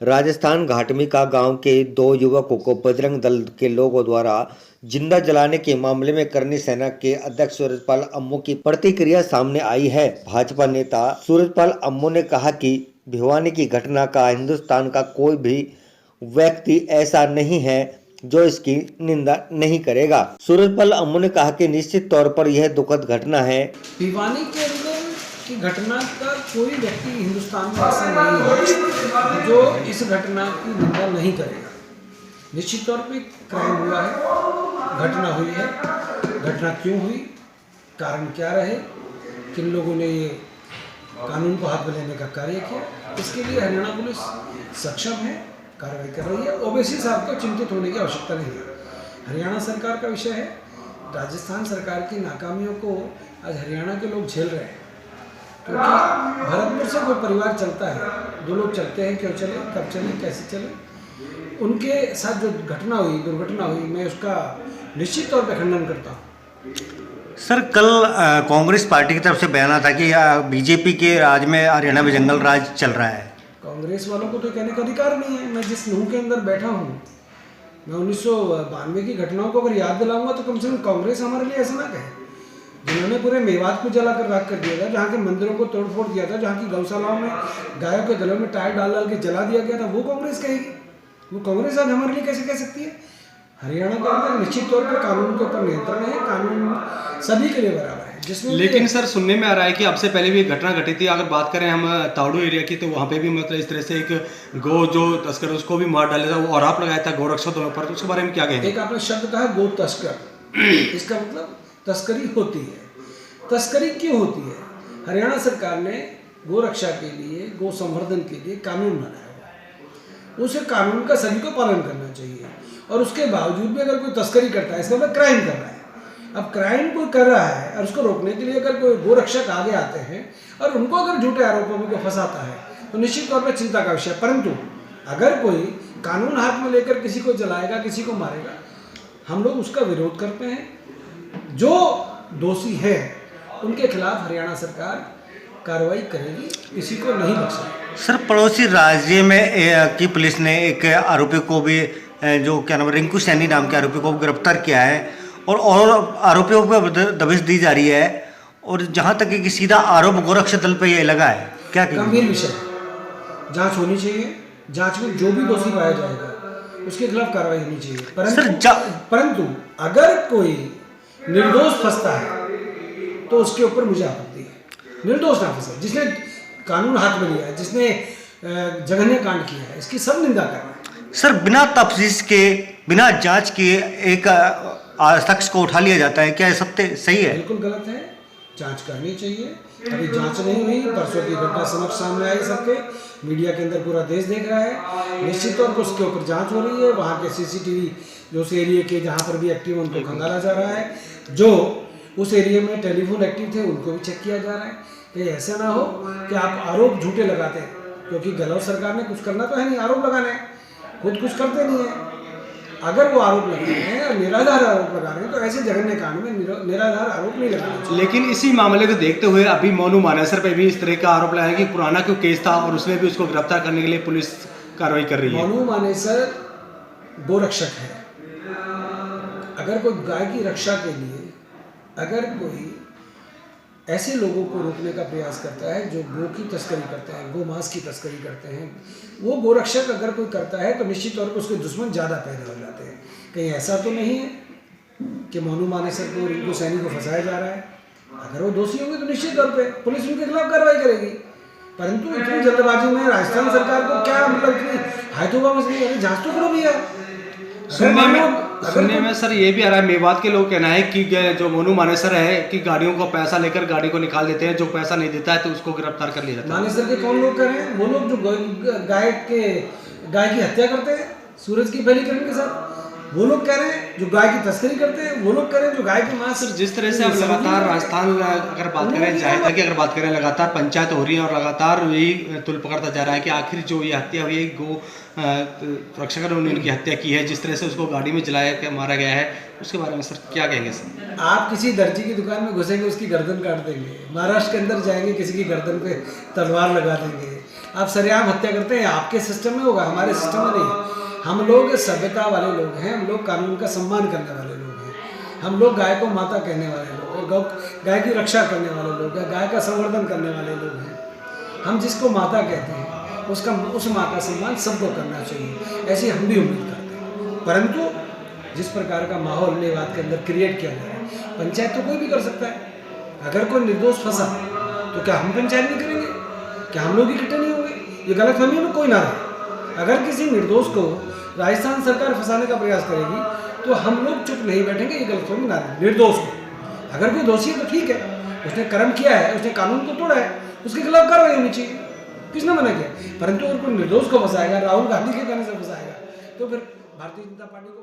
राजस्थान घाटमिका गांव के दो युवकों को बजरंग दल के लोगों द्वारा जिंदा जलाने के मामले में करनी सेना के अध्यक्ष सूरजपाल अम्मो की प्रतिक्रिया सामने आई है। भाजपा नेता सूरजपाल अम्मो ने कहा कि भिवानी की घटना का हिंदुस्तान का कोई भी व्यक्ति ऐसा नहीं है जो इसकी निंदा नहीं करेगा। सूरजपाल अम्मो ने कहा कि निश्चित तौर पर यह दुखद घटना है। भिवानी के अंदर की घटना का कोई व्यक्ति हिंदुस्तान में ऐसा नहीं है जो इस घटना की निंदा नहीं करेगा। निश्चित तौर पे क्राइम हुआ है, घटना हुई है। घटना क्यों हुई, कारण क्या रहे, किन लोगों ने ये कानून को हाथ में लेने का कार्य किया, इसके लिए हरियाणा पुलिस सक्षम है, कार्रवाई कर रही है। ओवैसी साहब को चिंतित होने की आवश्यकता नहीं है। हरियाणा सरकार का विषय है। राजस्थान सरकार की नाकामियों को आज हरियाणा के लोग झेल रहे हैं, क्योंकि भरतपुर से कोई परिवार चलता है, दो लोग चलते हैं, क्यों चले, कब चले, कैसे चले। उनके साथ जो घटना हुई, दुर्घटना हुई, मैं उसका निश्चित तौर पर खंडन करता हूँ। सर, कल कांग्रेस पार्टी की तरफ से बयान था कि बीजेपी के राज में हरियाणा में जंगल राज चल रहा है। कांग्रेस वालों को तो कहने का अधिकार नहीं है। मैं जिस मुंह के अंदर बैठा हूँ, मैं 1992 की घटनाओं को अगर याद दिलाऊंगा तो कम से कम कांग्रेस हमारे लिए ऐसा ना कहे। जिन्होंने पूरे मेवात को जलाकर राख कर दिया था, जहाँ के मंदिरों को तोड़फोड़ किया था, जहाँ की गौशालाओं में गायों के गलों में टायर डाल डाल के जला दिया गया था, वो कांग्रेस कहेगी। वो कांग्रेस आज हमारे लिए कैसे कह सकती है? हरियाणा के अंदर निश्चित तौर पर कानून के ऊपर नियंत्रण है, कानून सभी के लिए बराबर है। जिसमें लेकिन सर, सुनने में आ रहा है कि अब से पहले भी घटना घटी थी। अगर बात करें हम तावड़ू एरिया की, तो वहाँ पे भी मतलब इस तरह से एक गो जो तस्कर उसको भी मार डाला था, वो आरोप लगाया था गोरक्षा दोनों पर। उसके बारे में क्या कहेंगे? एक आपने शब्द कहा गो तस्कर, इसका मतलब तस्करी होती है। तस्करी क्यों होती है? हरियाणा सरकार ने गो रक्षा के लिए, गो संवर्धन के लिए कानून बनाया हुआ है। उस कानून का सभी को पालन करना चाहिए, और उसके बावजूद भी अगर कोई तस्करी करता है, इसका मतलब क्राइम कर रहा है। अब क्राइम कोई कर रहा है और उसको रोकने के लिए अगर कोई गो रक्षक आगे आते हैं और उनको अगर झूठे आरोपों में कोई फंसाता है, तो निश्चित तौर पर चिंता का विषय। परंतु अगर कोई कानून हाथ में लेकर किसी को जलाएगा, किसी को मारेगा, हम लोग उसका विरोध करते हैं। जो दोषी है उनके खिलाफ हरियाणा सरकार कार्रवाई करेगी, किसी को नहीं बख्शेगी। सर, पड़ोसी राज्य में की पुलिस ने एक आरोपी को भी, जो क्या नाम, रिंकू सैनी नाम के आरोपी को गिरफ्तार किया है, और आरोपियों पर दबिश दी जा रही है। और जहां तक कि सीधा आरोप गोरक्षा दल पे ये लगा है, क्या गंभीर विषय है। जांच होनी चाहिए। जांच में जो भी दोषी पाया जाएगा उसके खिलाफ कार्रवाई होनी चाहिए। परंतु अगर कोई निर्दोष फंसता है तो उसके ऊपर मुझे आपत्ति है। निर्दोष ना फंसे, जिसने कानून हाथ में लिया है, जिसने जघन्य कांड किया है, इसकी सब निंदा कर रहा है। सर, बिना तफ्तीश के, बिना जांच के एक शख्स को उठा लिया जाता है, क्या ये सत्य सही है? बिल्कुल गलत है। जांच करनी चाहिए। अभी जांच नहीं हुई, परसों की घटना समक्ष सामने आई, सबके मीडिया के अंदर पूरा देश देख रहा है। निश्चित तौर पर उसके ऊपर जांच हो रही है। वहाँ के सीसीटीवी जो उस एरिया के जहाँ पर भी एक्टिव, उनको खंगाला जा रहा है। जो उस एरिया में टेलीफोन एक्टिव थे, उनको भी चेक किया जा रहा है। कि ऐसा ना हो कि आप आरोप झूठे लगाते हैं, क्योंकि गहलोत सरकार ने कुछ करना तो है नहीं, आरोप लगाने हैं, खुद कुछ करते नहीं है। अगर वो आरोप लगा रहे हैं और निराधार आरोप लगा रहे हैं, तो ऐसे जघन्य कांड में निराधार आरोप नहीं लगाना चाहिए। लेकिन इसी मामले को देखते हुए अभी मोनू मानेसर पे भी इस तरह का आरोप लगाया कि पुराना क्यों केस था, और उसमें भी उसको गिरफ्तार करने के लिए पुलिस कार्रवाई कर रही है। मोनू मानेसर गोरक्षक है। अगर कोई गाय की रक्षा के लिए अगर कोई ऐसे लोगों को रोकने का प्रयास करता है जो गो की तस्करी करते हैं, गो मांस की तस्करी करते हैं, वो गोरक्षक अगर कोई करता है, तो निश्चित तौर पर उसके दुश्मन ज़्यादा पैदा हो जाते हैं। कहीं ऐसा तो नहीं है कि मोनू मानेसर को, रिंकू सैनी को फंसाया जा रहा है? अगर वो दोषी होंगे तो निश्चित तौर पर पुलिस उनके खिलाफ कार्रवाई करेगी। परंतु इतनी जल्दबाजी में राजस्थान सरकार को क्या, मतलब इतनी हाथों में से जांच तो करो भैया। सुनने में सर ये भी आ रहा है, मेवात के लोग कहना है कि जो मोनू मानेसर है कि गाड़ियों को पैसा लेकर गाड़ी को निकाल देते हैं, जो पैसा नहीं देता है तो उसको गिरफ्तार कर लिया जाता है। मानेसर के कौन लोग कर रहे हैं? वो लोग जो गाय की हत्या करते हैं सूरज की बलिकरण के साथ, वो लोग कह रहे हैं। जो गाय की तस्करी करते हैं वो लोग कह रहे हैं। जो गाय के मांस, सर जिस तरह से अब लगातार राजस्थान अगर बात करें, जायजा की अगर बात करें, लगातार पंचायत हो रही है और लगातार यही तुल पकड़ता जा रहा है कि आखिर जो ये हत्या हुई है, गो रक्षक ने उनकी हत्या की है, जिस तरह से उसको गाड़ी में जलाया के मारा गया है, उसके बारे में सर क्या कहेंगे? सर, आप किसी दर्जी की दुकान में घुसेंगे, उसकी गर्दन काट देंगे। महाराष्ट्र के अंदर जाएंगे, किसी की गर्दन पे तलवार लगा देंगे। आप सरेआम हत्या करते हैं, आपके सिस्टम में होगा, हमारे सिस्टम में नहीं है। हम लोग सभ्यता वाले लोग हैं, हम लोग कानून का सम्मान करने वाले लोग हैं, हम लोग गाय को माता कहने वाले लोग हैं, गाय की रक्षा करने वाले लोग हैं, गाय का संवर्धन करने वाले लोग हैं। हम जिसको माता कहते हैं उस माँ का सम्मान सबको करना चाहिए, ऐसी हम भी उम्मीद करते हैं। परंतु जिस प्रकार का माहौल मेवात के अंदर क्रिएट किया गया है, पंचायत तो कोई भी कर सकता है। अगर कोई निर्दोष फंसा तो क्या हम पंचायत नहीं करेंगे? क्या हम लोग इकट्ठे नहीं होंगे? ये गलतफहमी में कोई ना रहे। अगर किसी निर्दोष को राजस्थान सरकार फंसाने का प्रयास करेगी तो हम लोग चुप नहीं बैठेंगे, ये गलतफहमी ना रहे। निर्दोष को अगर कोई दोषी है तो ठीक है, उसने कर्म किया है, उसने कानून को तोड़ा है, उसके खिलाफ कार्रवाई होनी चाहिए, किसने मना किया? परंतु अगर कोई निर्दोष को फंसाएगा, राहुल गांधी के कहने से फंसाएगा, तो फिर भारतीय जनता पार्टी को